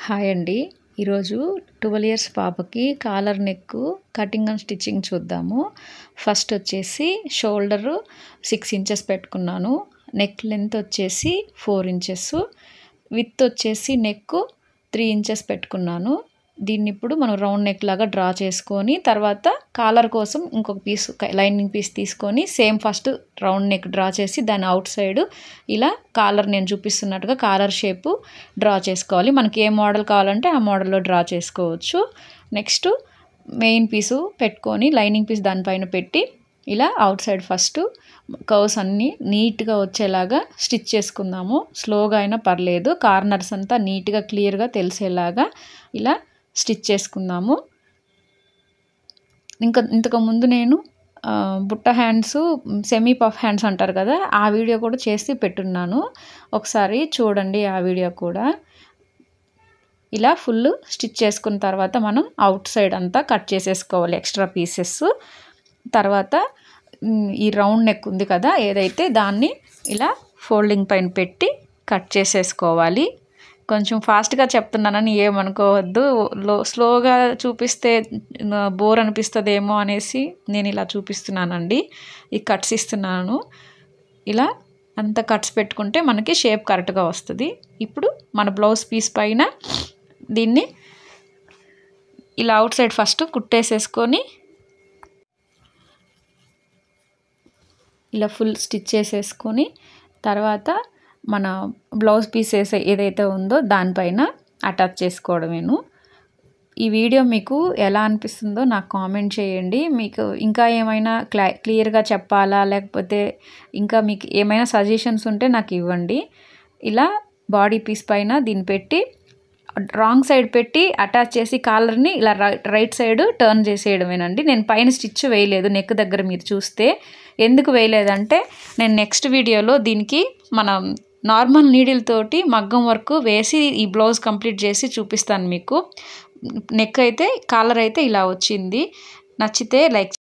Hi అండి. ఈరోజు 12 years పాపకి collar neck cutting and stitching చూద్దాము. ఫస్ట్ వచ్చేసి షోల్డరు 6 ఇంచెస్ పెట్టుకున్నాను. నెక్ లెంత్ వచ్చేసి 4 ఇంచెస్, విడ్త్ వచ్చేసి నెక్ 3 ఇంచెస్ పెట్టుకున్నాను. దీన్ని ఇప్పుడు మనం రౌండ్ నెక్ లాగా డ్రా చేసుకొని తర్వాత కాలర్ కోసం ఇంకొక పీస్ లైనింగ్ పీస్ తీసుకొని same first round neck draw చేసి దాని అవుట్ సైడ్ ఇలా కాలర్ నేను చూపిస్తున్నట్టుగా కాలర్ షేపు డ్రా చేసుకోవాలి. మనకి ఏ మోడల్ కావాలంటే ఆ మోడల్లో డ్రా చేసుకోవచ్చు. నెక్స్ట్ మెయిన్ పీసు పెట్టుకొని లైనింగ్ పీస్ దానిపైన పెట్టి ఇలా అవుట్ సైడ్ ఫస్ట్ కర్వ్స్ అన్నీ నీట్గా వచ్చేలాగా స్టిచ్ చేసుకుందాము. స్లోగా అయినా పర్లేదు, కార్నర్స్ అంతా నీట్గా క్లియర్గా తెలిసేలాగా ఇలా స్టిచ్ చేసుకుందాము. ఇంతకుముందు నేను బుట్ట హ్యాండ్స్, సెమీ పఫ్ హ్యాండ్స్ అంటారు కదా, ఆ వీడియో కూడా చేసి పెట్టున్నాను. ఒకసారి చూడండి ఆ వీడియో కూడా. ఇలా ఫుల్ స్టిచ్ చేసుకున్న తర్వాత మనం అవుట్ సైడ్ అంతా కట్ చేసేసుకోవాలి ఎక్స్ట్రా పీసెస్. తర్వాత ఈ రౌండ్ నెక్ ఉంది కదా ఏదైతే, దాన్ని ఇలా ఫోల్డింగ్ పైన పెట్టి కట్ చేసేసుకోవాలి. కొంచెం ఫాస్ట్గా చెప్తున్నానని ఏమనుకోవద్దు, స్లోగా చూపిస్తే బోర్ అనిపిస్తుందేమో అనేసి నేను ఇలా చూపిస్తున్నానండి. ఈ కట్స్ ఇస్తున్నాను. ఇలా అంత కట్స్ పెట్టుకుంటే మనకి షేప్ కరెక్ట్గా వస్తుంది. ఇప్పుడు మన బ్లౌజ్ పీస్ పైన దీన్ని ఇలా అవుట్ సైడ్ ఫస్ట్ కుట్టేసేసుకొని ఇలా ఫుల్ స్టిచ్ చేసేసుకొని తర్వాత మన బ్లౌజ్ పీసెస్ ఏదైతే ఉందో దానిపైన అటాచ్ చేసుకోవడమేను. ఈ వీడియో మీకు ఎలా అనిపిస్తుందో నాకు కామెంట్ చేయండి. మీకు ఇంకా ఏమైనా క్లియర్గా చెప్పాలా, లేకపోతే ఇంకా మీకు ఏమైనా సజెషన్స్ ఉంటే నాకు ఇవ్వండి. ఇలా బాడీ పీస్ పైన దీన్ని పెట్టి రాంగ్ సైడ్ పెట్టి అటాచ్ చేసి కాలర్ని ఇలా రైట్ సైడ్ టర్న్ చేసేయడమేనండి. నేను పైన స్టిచ్ వేయలేదు నెక్ దగ్గర. మీరు చూస్తే ఎందుకు వేయలేదంటే నేను నెక్స్ట్ వీడియోలో దీనికి మనం నార్మల్ నీడిల్ తోటి మగ్గం వర్క్ వేసి ఈ బ్లౌజ్ కంప్లీట్ చేసి చూపిస్తాను మీకు. నెక్ అయితే కాలర్ అయితే ఇలా వచ్చింది. నచ్చితే లైక్